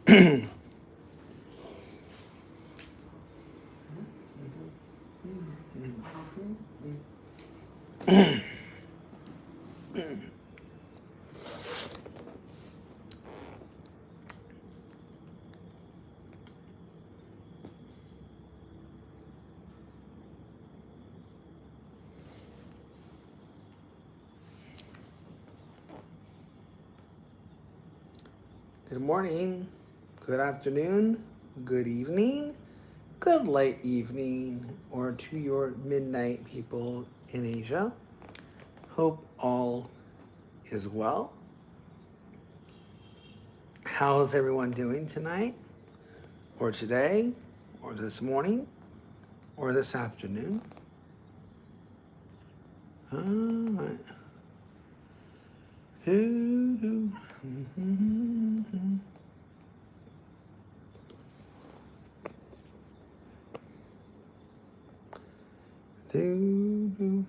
Good morning, good afternoon, good evening, good late evening, or to your midnight people in Asia. Hope all is well. How is everyone doing tonight, or today, or this morning, or this afternoon? All right. Doo-doo. Doo-doo.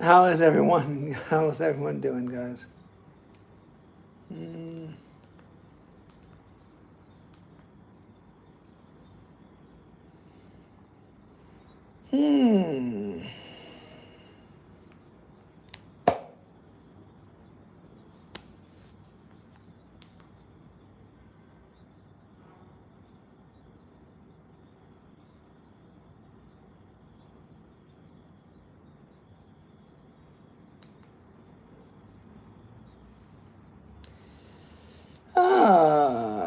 How is everyone? How is everyone doing, guys? Hmm.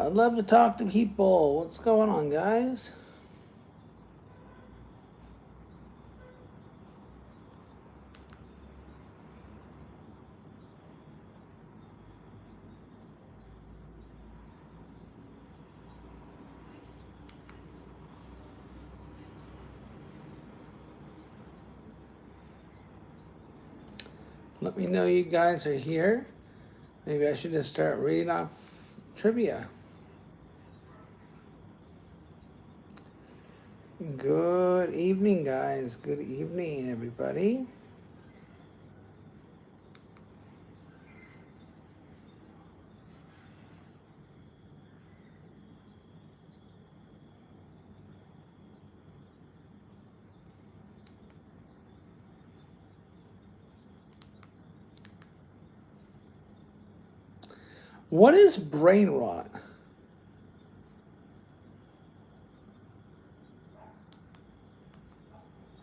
I'd love to talk to people. What's going on, guys? Let me know you guys are here. Maybe I should just start reading off trivia. Good evening, guys. Good evening, everybody. What is brain rot?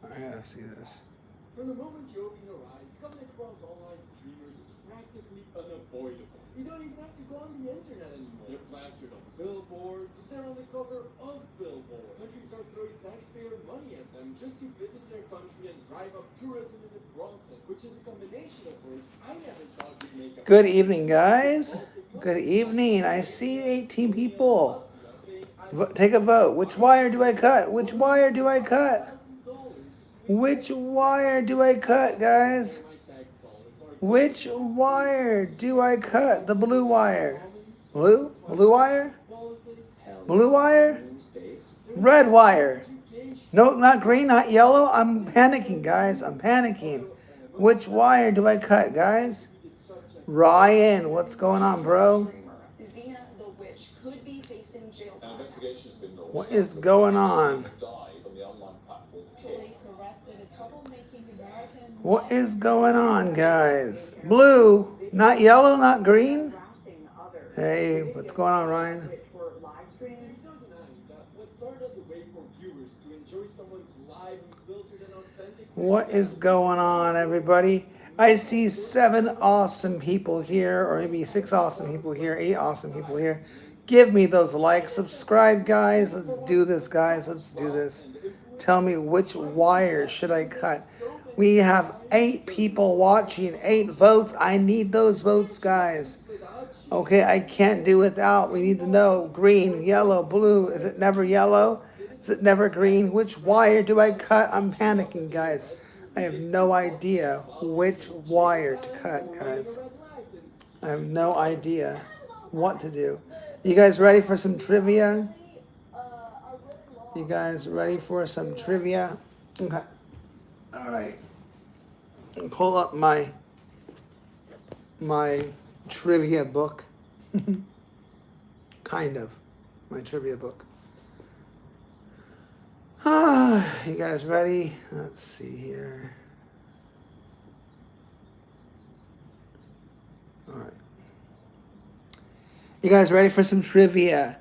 I gotta see this. From the moment you open your eyes, coming across online streamers is practically unavoidable. You don't even have to go on the internet anymore. They're plastered on billboards. They're on the cover of billboards. Countries are throwing taxpayer money at them just to visit their country and drive up tourism in the process, which is a combination of words I never thought would make a Good evening, guys. Good evening. I see 18 people. Take a vote. Which wire do I cut? Which wire do I cut? Which wire do I cut, guys? Which wire do I cut? The blue wire. Blue? Blue wire? Blue wire? Red wire. No, not green, not yellow. I'm panicking, guys. I'm panicking. Which wire do I cut, guys? Ryan, what's going on, bro? What is going on? What is going on, guys? Blue, not yellow, not green. Hey, what's going on, Ryan? What is going on, everybody? I see 7 awesome people here, or maybe 6 awesome people here, 8 awesome people here. Give me those likes. Subscribe, guys. Let's do this, guys. Let's do this. Tell me which wire should I cut. We have 8 people watching, 8 votes. I need those votes, guys. Okay, I can't do without. We need to know green, yellow, blue. Is it never yellow? Is it never green? Which wire do I cut? I'm panicking, guys. I have no idea which wire to cut, guys. I have no idea what to do. You guys ready for some trivia? You guys ready for some trivia? Okay. All right. Pull up my trivia book. Kind of. My trivia book. You guys ready? Let's see here. All right. You guys ready for some trivia?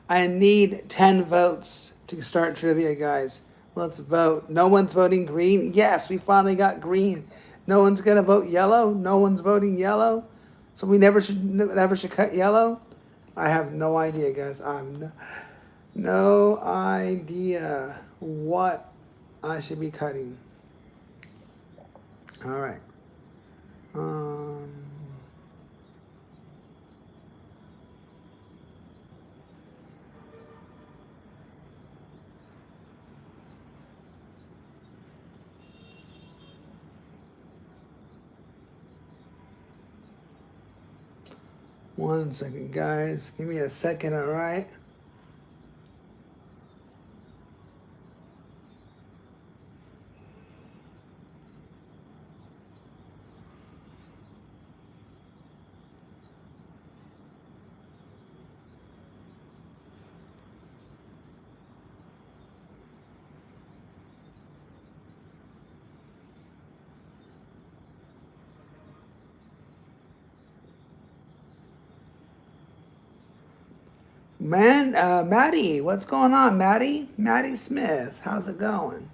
I need 10 votes to start trivia, guys. Let's vote. No one's voting green. Yes, we finally got green. No one's gonna vote yellow. No one's voting yellow. So we never should cut yellow. I have no idea, guys. I have no idea what I should be cutting. All right. One second, guys. Give me a second, all right? Man, Maddie, what's going on, Maddie? Maddie Smith, how's it going?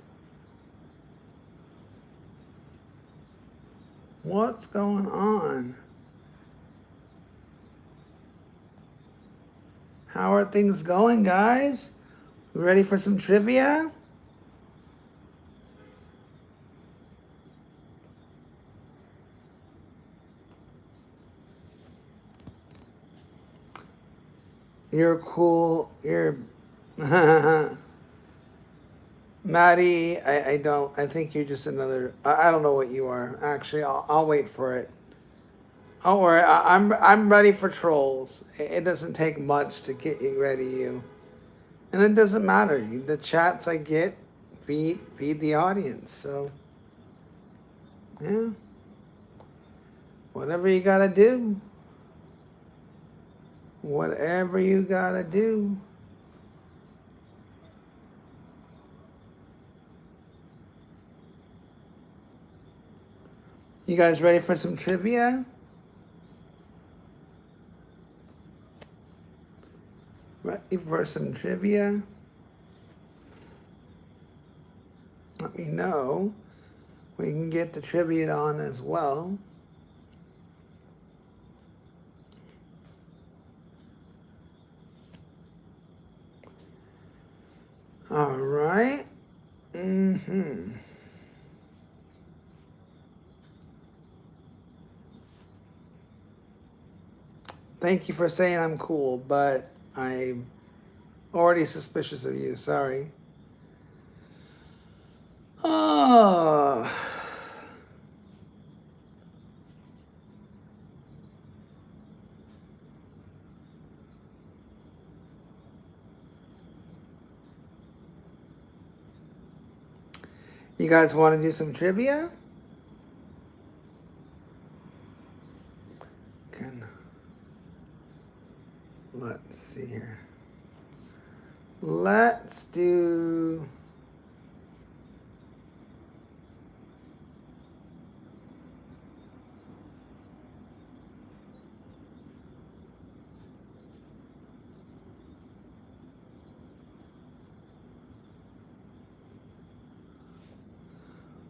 What's going on? How are things going, guys? You ready for some trivia? You're cool. You're Maddie. I think you're just another. I don't know what you are. Actually, I'll wait for it. Don't worry. I'm ready for trolls. It doesn't take much to get you ready, and it doesn't matter. The chats I get feed the audience. So yeah, whatever you gotta do. Whatever you gotta do. You guys ready for some trivia? Ready for some trivia? Let me know. We can get the trivia on as well. All right. Thank you for saying I'm cool, but I'm already suspicious of you. Sorry. Oh. You guys want to do some trivia? Let's see here. Let's do...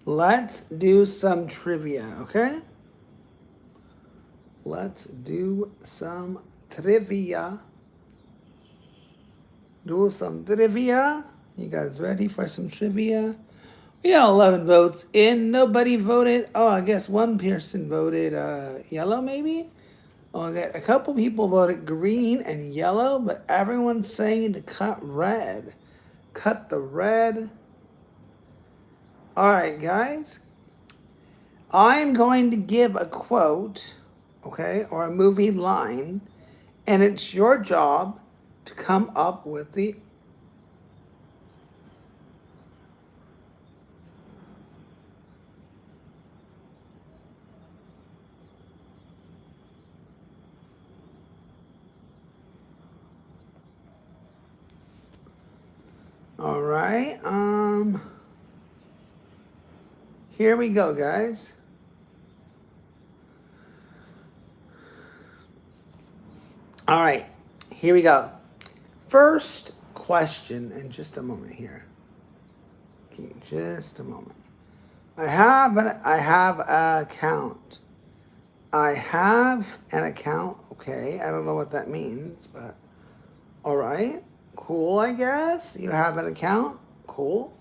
Let's do some trivia, okay? Let's do some trivia. Do some trivia. You guys ready for some trivia? We got 11 votes in. Nobody voted. Oh, I guess one person voted yellow, maybe? Oh, I got a couple people voted green and yellow, but everyone's saying to cut red. Cut the red. All right, guys. I'm going to give a quote, okay, or a movie line, and it's your job to come up with the... All right. Here we go, guys. All right. Here we go. First question in just a moment here. Give me just a moment. I have an account. I have an account. Okay. I don't know what that means, but all right. Cool, I guess. You have an account. Cool.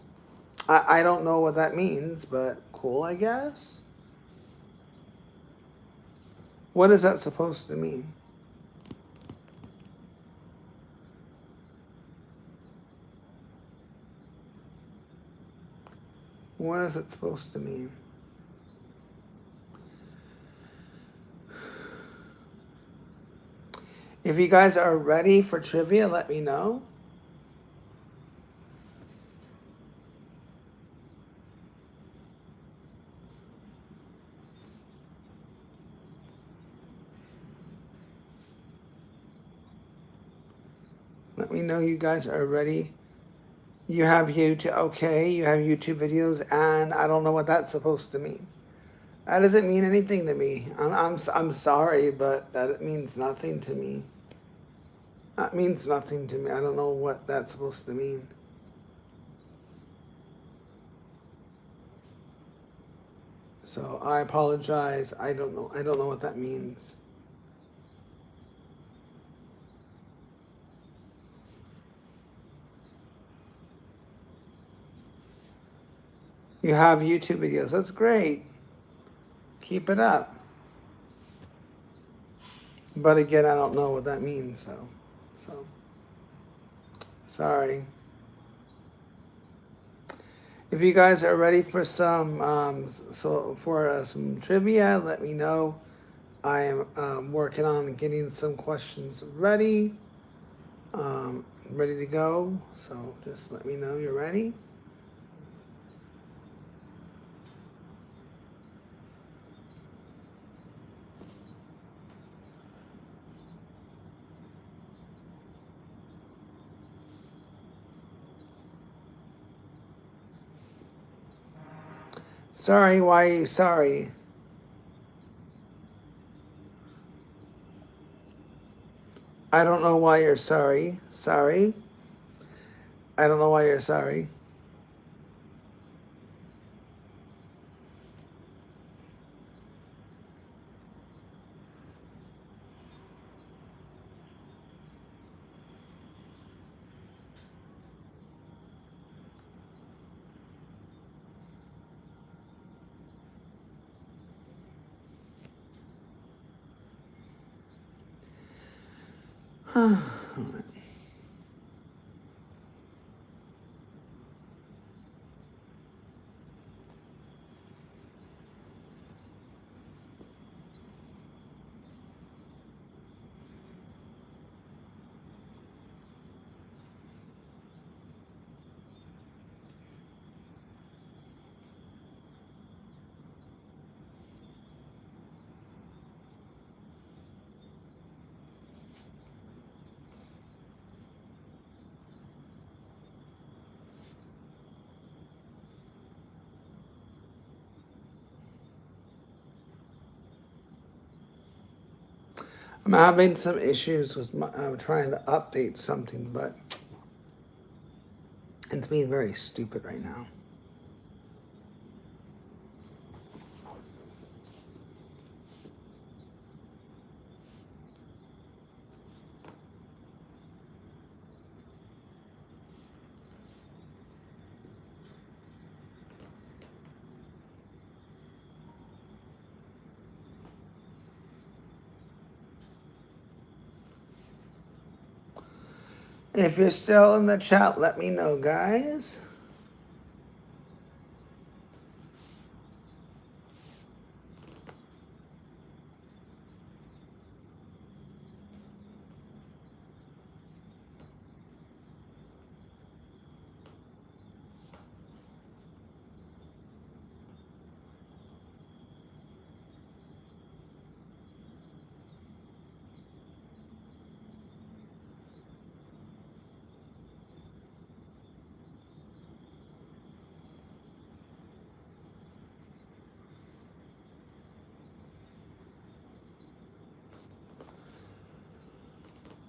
I don't know what that means, but cool, I guess. What is that supposed to mean? What is it supposed to mean? If you guys are ready for trivia, let me know. Let me know you guys are ready. You have YouTube, okay, you have YouTube videos, and I don't know what that's supposed to mean. That doesn't mean anything to me. I'm sorry, but that means nothing to me. That means nothing to me. I don't know what that's supposed to mean. So I apologize. I don't know. I don't know what that means. You have YouTube videos. That's great. Keep it up. But again, I don't know what that means. So sorry. If you guys are ready for some some trivia, let me know. I am working on getting some questions ready. Ready to go. So just let me know you're ready. Sorry, why are you sorry? I don't know why you're sorry. Sorry. I don't know why you're sorry. I'm having some issues with I'm trying to update something, but it's being very stupid right now. If you're still in the chat, let me know, guys.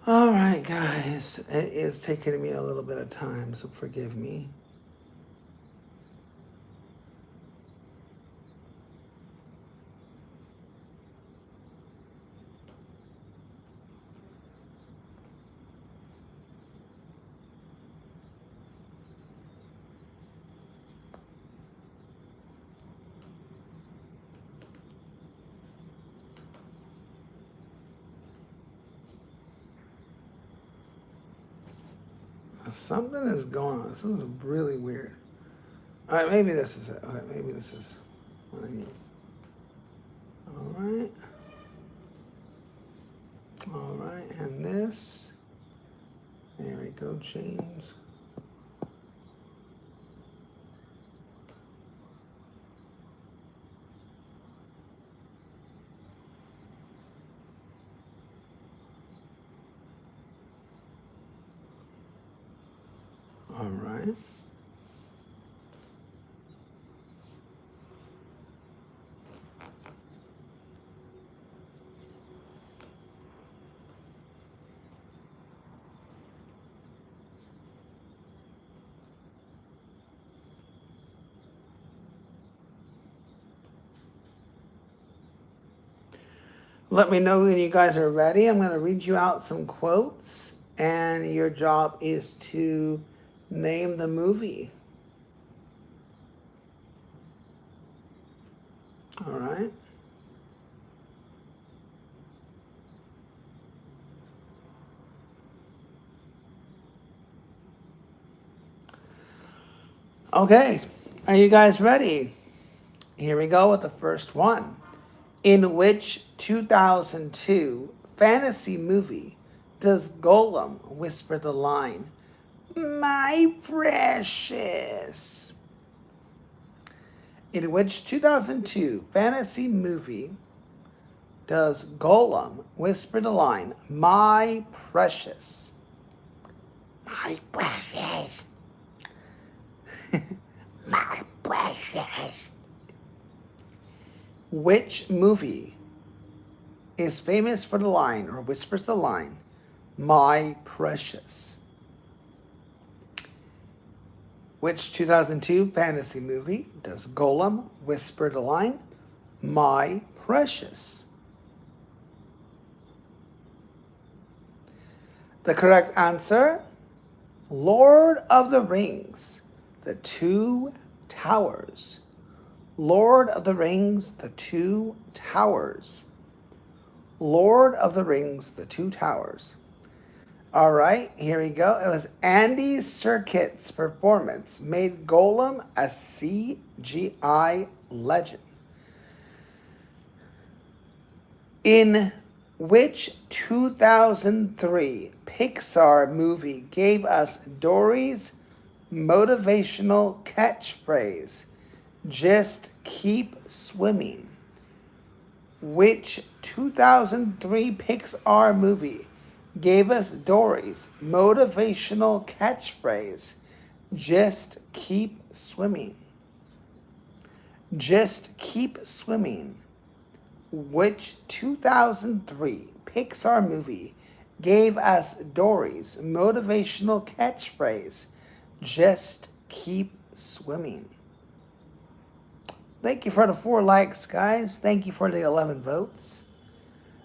All right, guys. It is taking me a little bit of time, so forgive me. Something is going on. Something's really weird. All right, maybe this is it. Okay, maybe this is what I need. All right. All right, and this. There we go, chains. All right. Let me know when you guys are ready. I'm going to read you out some quotes, and your job is to name the movie. All right. Okay. Are you guys ready? Here we go with the first one. In which 2002 fantasy movie does Golem whisper the line, "My precious"? In which 2002 fantasy movie does Golem whisper the line, "My precious"? My precious. My precious. Which movie is famous for the line, or whispers the line, "My precious"? Which 2002 fantasy movie does Golem whisper the line, "My precious"? The correct answer, Lord of the Rings, The Two Towers. Lord of the Rings, The Two Towers. Lord of the Rings, The Two Towers. All right, here we go. It was Andy Serkis's performance made Golem a CGI legend. In which 2003 Pixar movie gave us Dory's motivational catchphrase, "Just keep swimming"? Which 2003 Pixar movie gave us Dory's motivational catchphrase, "Just keep swimming"? Just keep swimming. Which 2003 Pixar movie gave us Dory's motivational catchphrase, "Just keep swimming"? Thank you for the 4 likes, guys. Thank you for the 11 votes.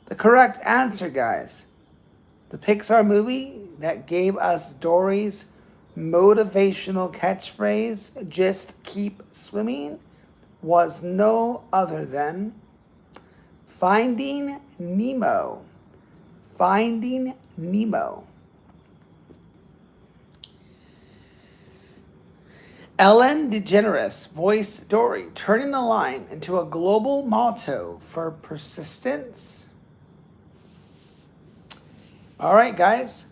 The correct answer, guys, the Pixar movie that gave us Dory's motivational catchphrase, "Just keep swimming," was no other than Finding Nemo. Finding Nemo. Ellen DeGeneres voiced Dory, turning the line into a global motto for persistence. All right, guys.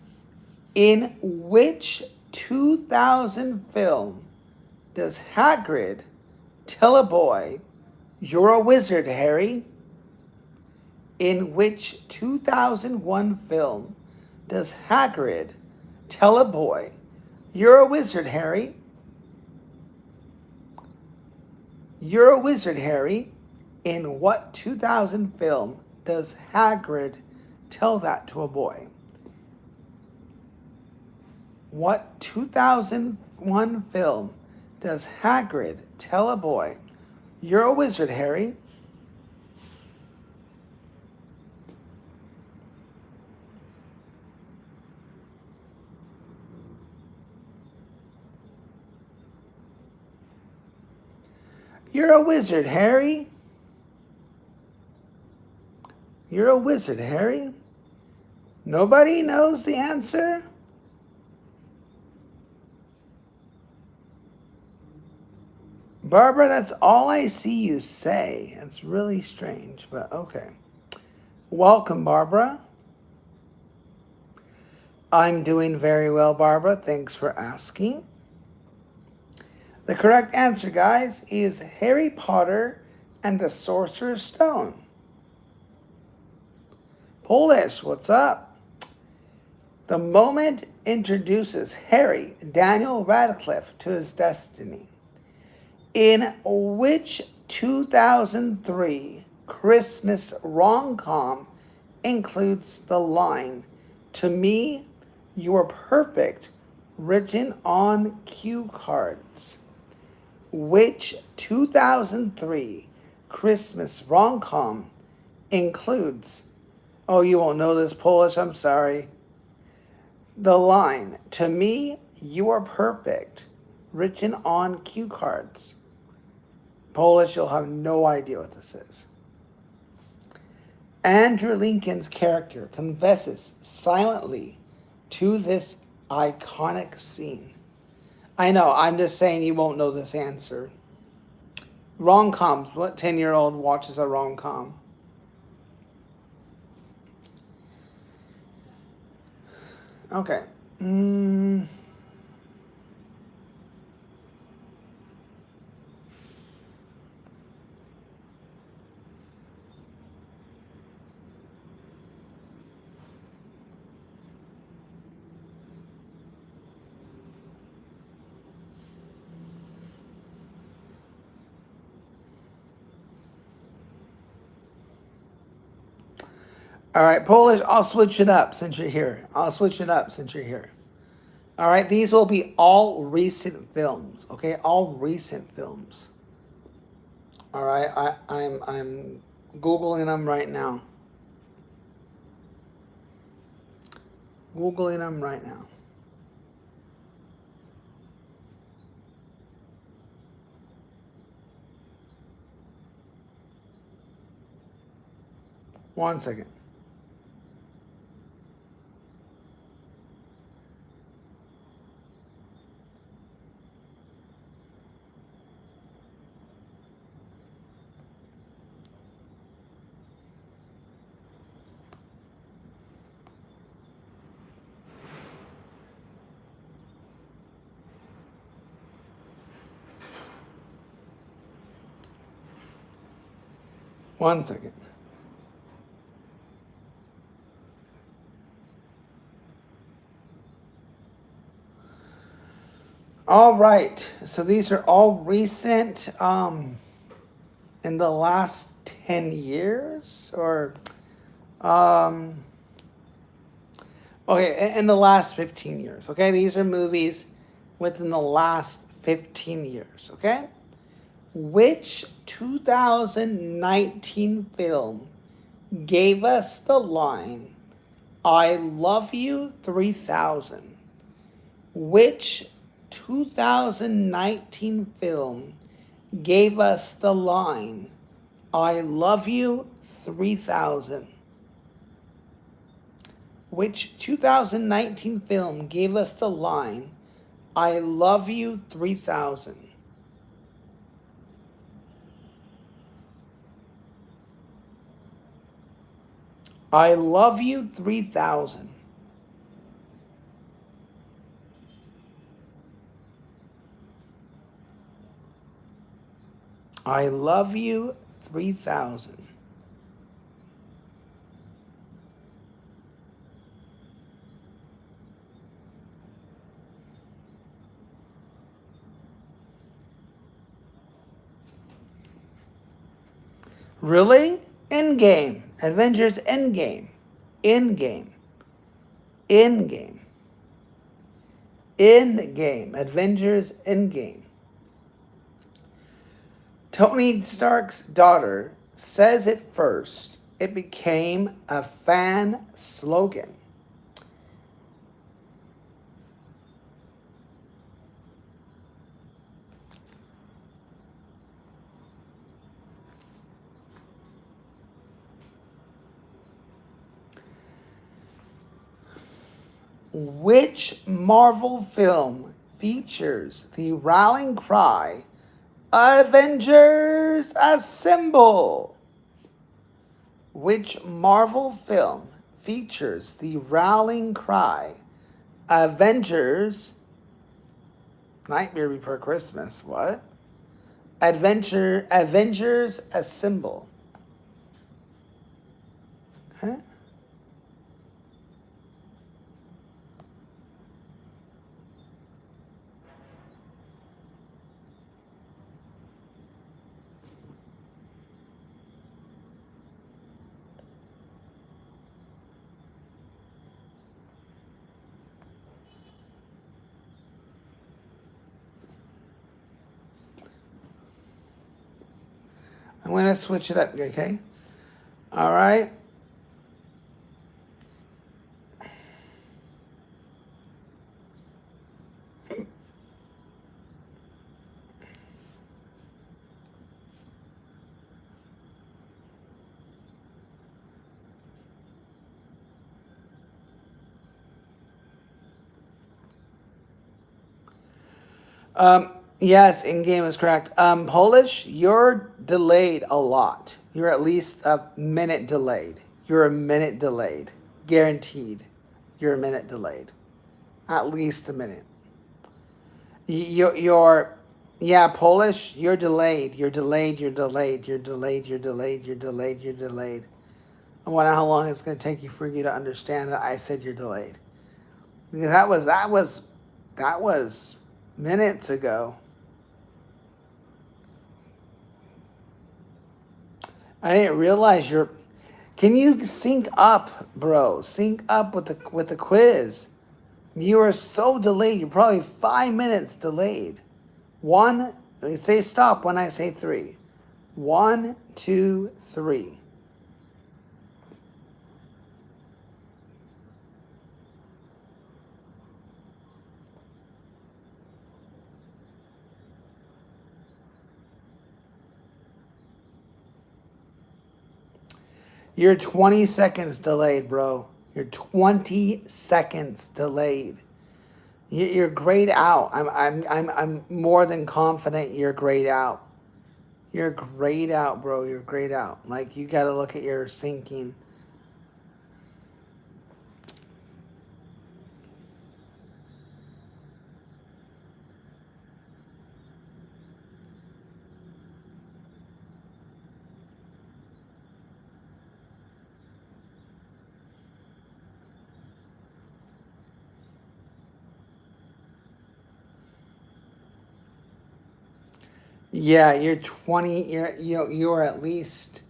In which 2000 film does Hagrid tell a boy, "You're a wizard, Harry"? In which 2001 film does Hagrid tell a boy, "You're a wizard, Harry"? You're a wizard, Harry. In what 2000 film does Hagrid tell that to a boy? What 2001 film does Hagrid tell a boy, "You're a wizard, Harry"? You're a wizard, Harry. You're a wizard, Harry. Nobody knows the answer? Barbara, that's all I see you say. It's really strange, but okay. Welcome, Barbara. I'm doing very well, Barbara. Thanks for asking. The correct answer, guys, is Harry Potter and the Sorcerer's Stone. Polish, what's up? The moment introduces Harry Daniel Radcliffe to his destiny. In which 2003 Christmas rom-com includes the line, "To me, you are perfect," written on cue cards? Which 2003 Christmas rom-com includes, oh, you won't know this, Polish, I'm sorry, the line, "To me, you are perfect," written on cue cards? Polish, you'll have no idea what this is. Andrew Lincoln's character confesses silently to this iconic scene. I know, I'm just saying you won't know this answer. Rom-coms. What 10-year-old watches a rom-com? Okay. All right, Polish, I'll switch it up since you're here. All right, these will be all recent films, okay? All recent films. All right, I'm Googling them right now. One second. 1 second. All right. So these are all recent in the last 10 years or okay, in the last 15 years. Okay? These are movies within the last 15 years, okay? Which 2019 film gave us the line, I love you 3000? Which 2019 film gave us the line, I love you 3000? Which 2019 film gave us the line, I love you 3000? I love you 3000. I love you 3000. Really? Endgame. Avengers Endgame. Endgame. Endgame. Endgame. Avengers Endgame. Tony Stark's daughter says it first. It became a fan slogan. Which Marvel film features the rallying cry, Avengers Assemble? Which Marvel film features the rallying cry, Nightmare Before Christmas, what? Avengers Assemble. Huh? I'm going to switch it up, okay? All right. Yes, in game is correct. Polish, you're delayed a lot. You're at least a minute delayed. You're a minute delayed. Guaranteed. You're a minute delayed. At least a minute. Yeah, Polish, you're delayed. You're delayed. You're delayed. You're delayed. You're delayed. You're delayed. You're delayed. I wonder how long it's going to take you for you to understand that I said you're delayed. That was minutes ago. I didn't realize you're. Can you sync up, bro? Sync up with the quiz. You are so delayed. You're probably 5 minutes delayed. Say stop when I say 3. 1, 2, 3. You're 20 seconds delayed, bro. You're 20 seconds delayed. You're grayed out. I'm more than confident you're grayed out. You're grayed out, bro. You're grayed out. Like, you got to look at your thinking. Yeah, you're 20. You're at least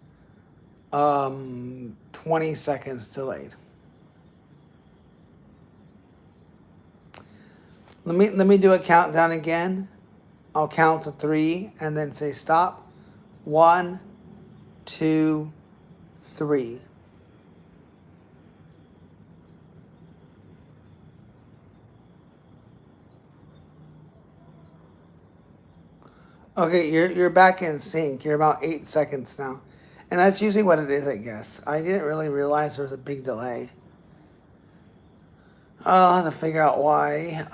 20 seconds delayed. Let me do a countdown again. I'll count to 3 and then say stop. 1, 2, 3. Okay, you're back in sync. You're about 8 seconds now. And that's usually what it is, I guess. I didn't really realize there was a big delay. I'll have to figure out why.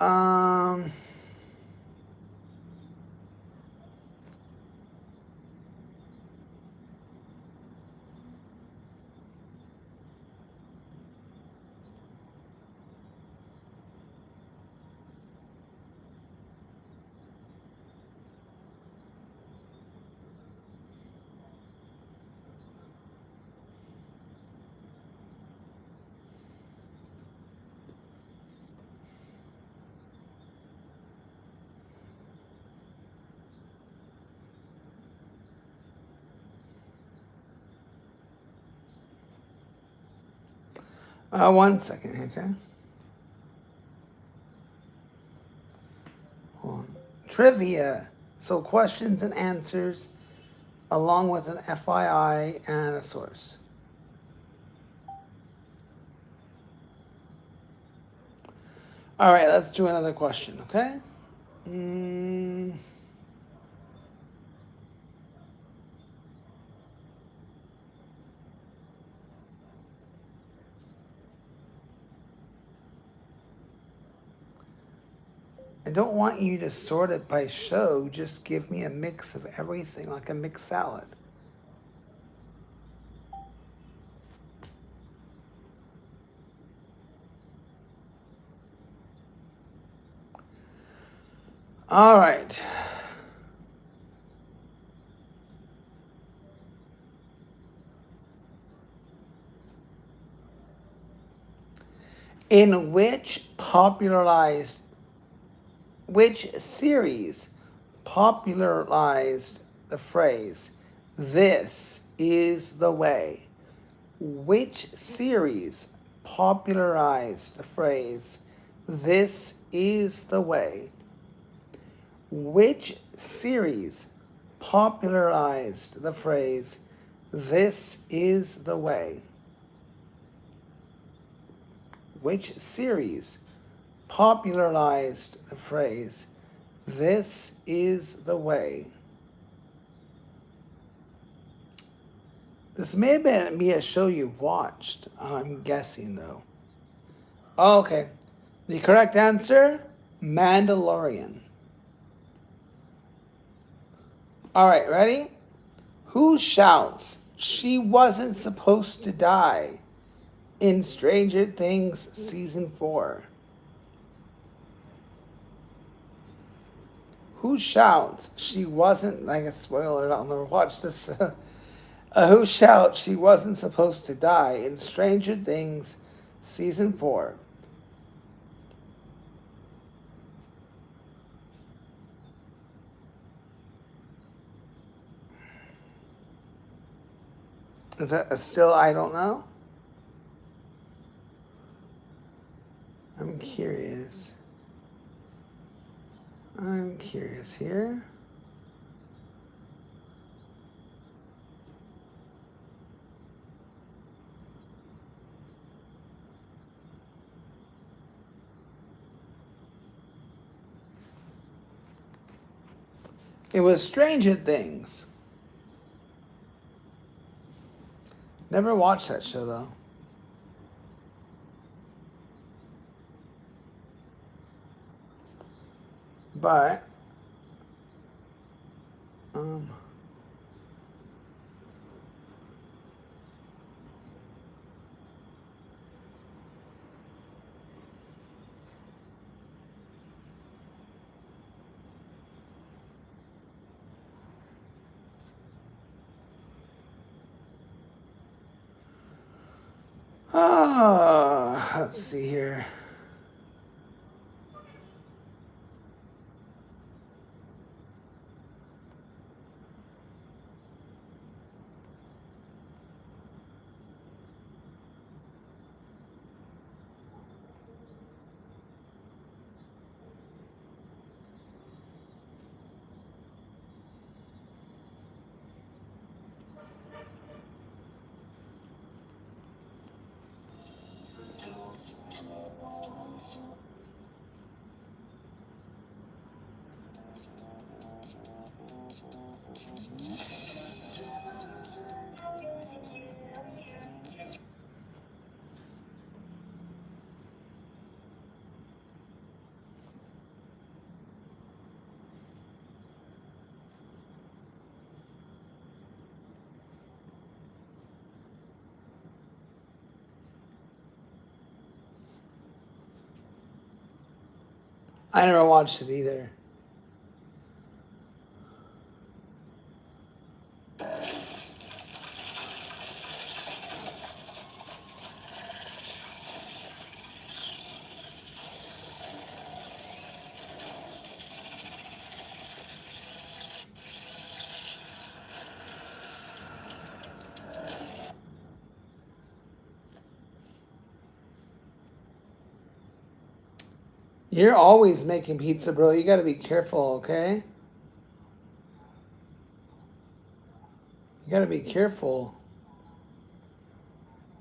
One second, okay? Hold on. Trivia. So questions and answers along with an FYI and a source. All right, let's do another question, okay? I don't want you to sort it by show. Just give me a mix of everything, like a mixed salad. All right. In which series popularized the phrase, "This is the way"? Which series popularized the phrase, "This is the way"? Which series popularized the phrase, "This is the way"? Which series popularized the phrase, "This is the way"? This may have been a show you watched. I'm guessing, though. Oh, okay. The correct answer, Mandalorian. All right, ready? Who shouts, "She wasn't supposed to die" in Stranger Things Season 4? Who shouts, "She wasn't," like a spoiler, I'll never watch this. Who shouts, "She wasn't supposed to die" in Stranger Things Season 4? Is that still I don't know? I'm curious. I'm curious here. It was Stranger Things. Never watched that show though. But let's see here. I never watched it either. You're always making pizza, bro. You gotta be careful, okay? You gotta be careful.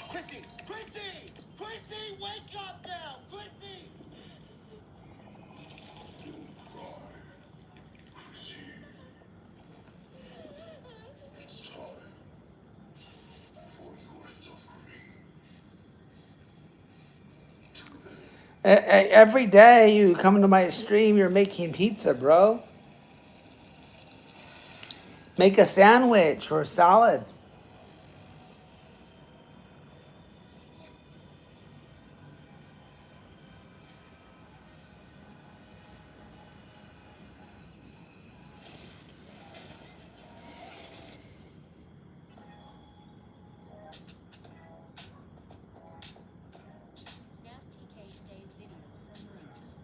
Christy! Christy! Christy, wake up now! Christy! It's time for your suffering. Every day you come to my stream, you're making pizza, bro. Make a sandwich or salad. Snap TK save video from links.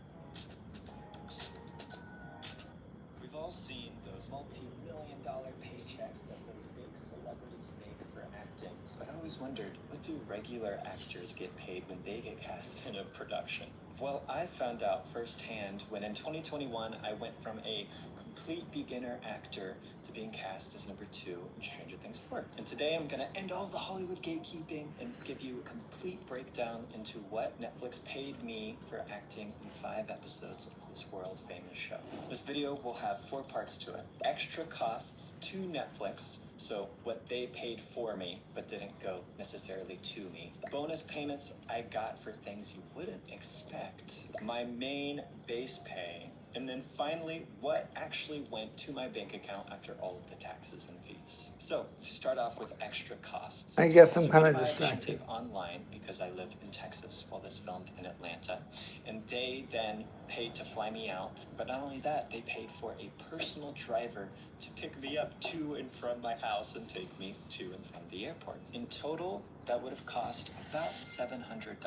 We've all seen those multi-million-dollar paychecks that those big celebrities make for acting. But I always wondered, what do regular actors get paid when they get cast in a production? Well, I found out firsthand when in 2021 I went from a complete beginner actor to being cast as number 2 in Stranger Things 4. And today I'm gonna end all the Hollywood gatekeeping and give you a complete breakdown into what Netflix paid me for acting in 5 episodes of this world famous show. This video will have 4 parts to it. Extra costs to Netflix, so what they paid for me but didn't go necessarily to me. Bonus payments I got for things you wouldn't expect. My main base pay. And then finally, what actually went to my bank account after all of the taxes and fees. So, to start off with extra costs. I guess I'm So kind of I distracted. shifted online because I live in Texas while this filmed in Atlanta. And they then paid to fly me out. But not only that, they paid for a personal driver to pick me up to and from my house and take me to and from the airport. In total, that would have cost about $700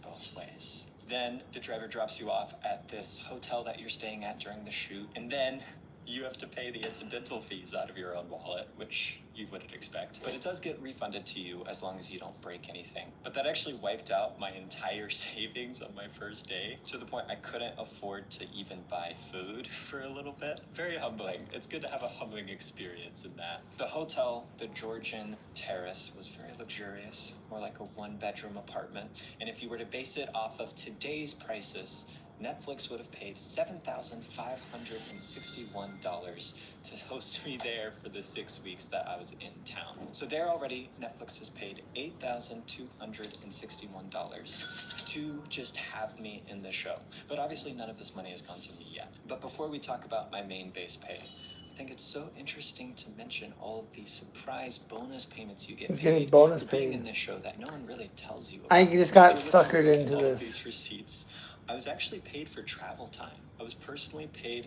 both ways. Then the driver drops you off at this hotel that you're staying at during the shoot, and then you have to pay the incidental fees out of your own wallet, which you wouldn't expect. But it does get refunded to you as long as you don't break anything. But that actually wiped out my entire savings on my first day to the point I couldn't afford to even buy food for a little bit. Very humbling. It's good to have a humbling experience in that. The hotel, the Georgian Terrace, was very luxurious, more like a 1-bedroom apartment. And if you were to base it off of today's prices, Netflix would have paid $7,561 to host me there for the 6 weeks that I was in town. So there already, Netflix has paid $8,261 to just have me in the show. But obviously none of this money has gone to me yet. But before we talk about my main base pay, I think it's so interesting to mention all of the surprise bonus payments you get He's paid getting bonus for being paid. in this show that no one really tells you I about. just got So looking suckered through into all of this. these receipts, I was actually paid for travel time. I was personally paid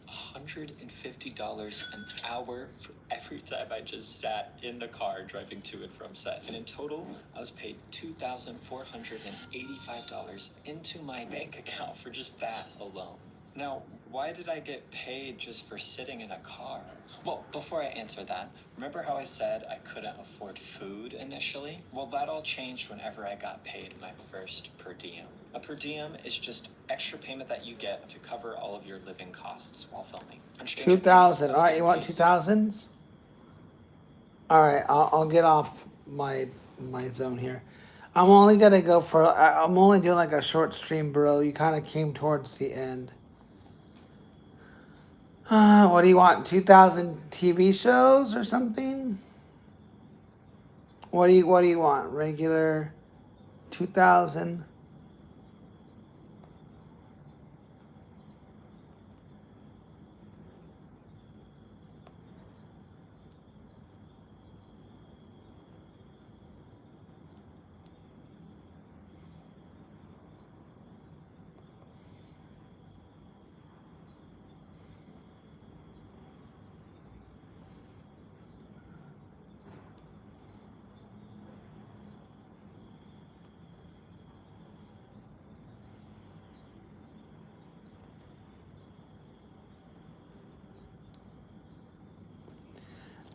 $150 an hour for every time I just sat in the car driving to and from set. And in total, I was paid $2,485 into my bank account for just that alone. Now, why did I get paid just for sitting in a car? Well, before I answer that, remember how I said I couldn't afford food initially? Well, that all changed whenever I got paid my first per diem. A per diem is just extra payment that you get to cover all of your living costs while filming. On Stranger Things, 2,000. I All was right, getting you want paid 2,000s? All right, I'll get off my zone here. I'm only gonna go for. I'm only doing like a short stream, bro. You kind of came towards the end. What do you want? 2,000 TV shows or something? What do you want? Regular 2,000.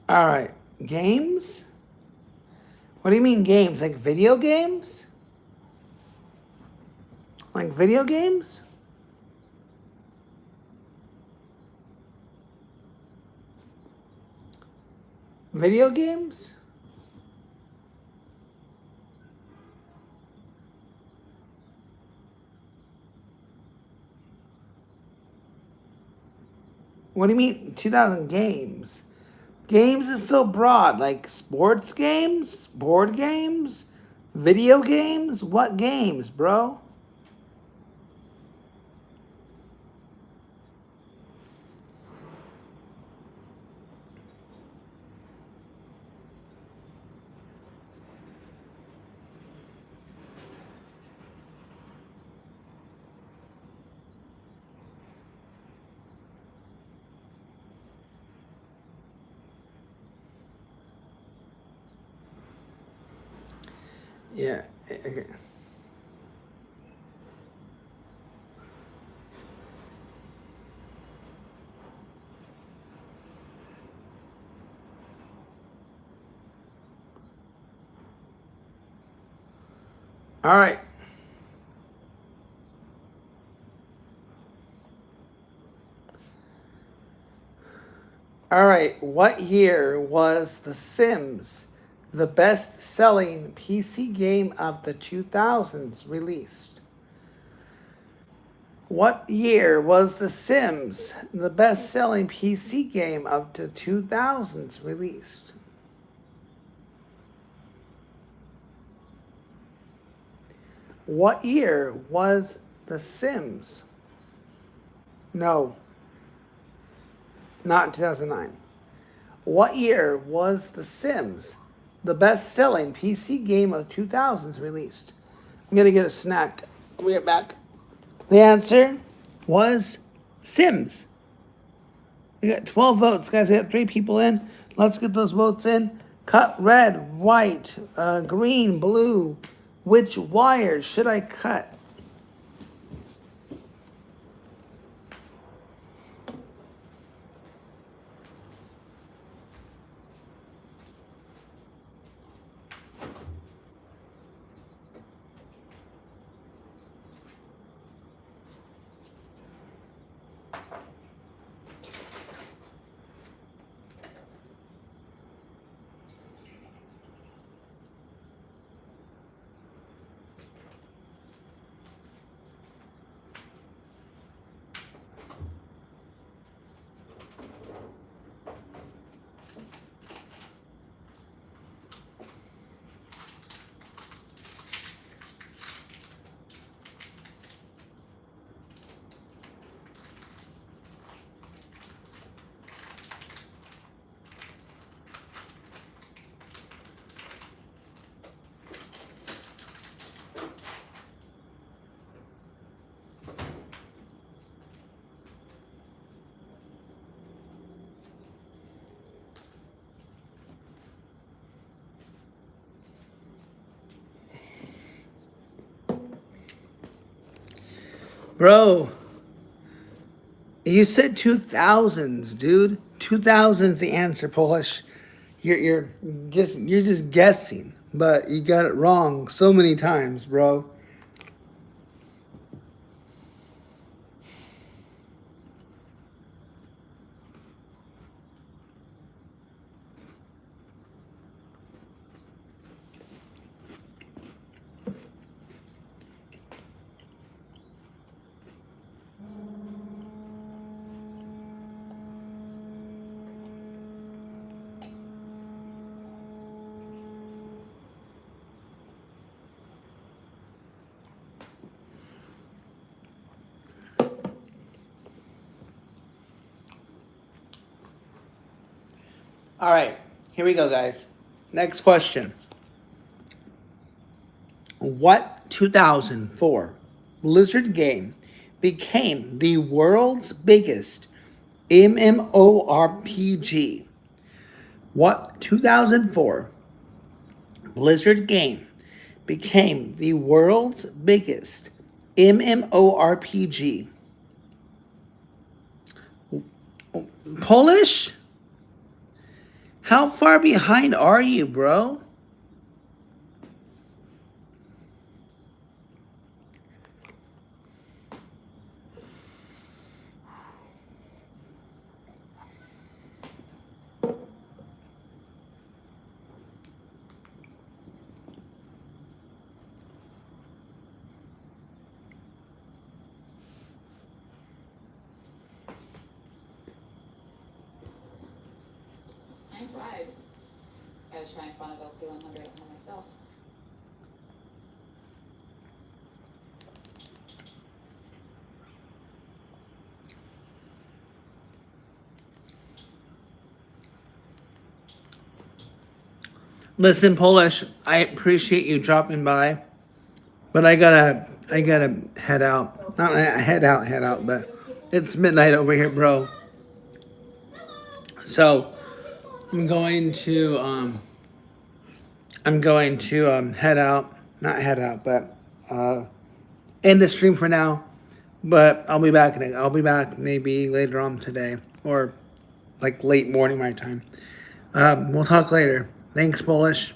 All right, games. What do you mean games? Like video games? Like video games? Video games? What do you mean 2,000 games? Games is so broad. Like sports games? Board games? Video games? What games, bro? Yeah. Okay. All right. All right. What year was The Sims the best-selling PC game of the 2000s released? What year was The Sims the best-selling PC game of the 2000s released? What year was The Sims? No, not 2009. What year was The Sims the best-selling PC game of 2000s released? I'm gonna get a snack. We'll get back. The answer was Sims. We got 12 votes, guys. We got 3 people in. Let's get those votes in. Cut red, white, green, blue. Which wires should I cut? Bro, you said 2000s, dude. 2000s the answer, Polish. You're just guessing, but you got it wrong so many times, bro. All right, here we go, guys. Next question. What 2004 Blizzard game became the world's biggest MMORPG? What 2004 Blizzard game became the world's biggest MMORPG? Polish? How far behind are you, bro? Nice ride. Gotta try and find a Bell 2100 at home myself. Listen, Polish, I appreciate you dropping by, but I gotta head out. Not head out, but it's midnight over here, bro. So I'm going to head out, not head out, but end the stream for now. But I'll be back maybe later on today, or like late morning my time. We'll talk later. Thanks, Polish.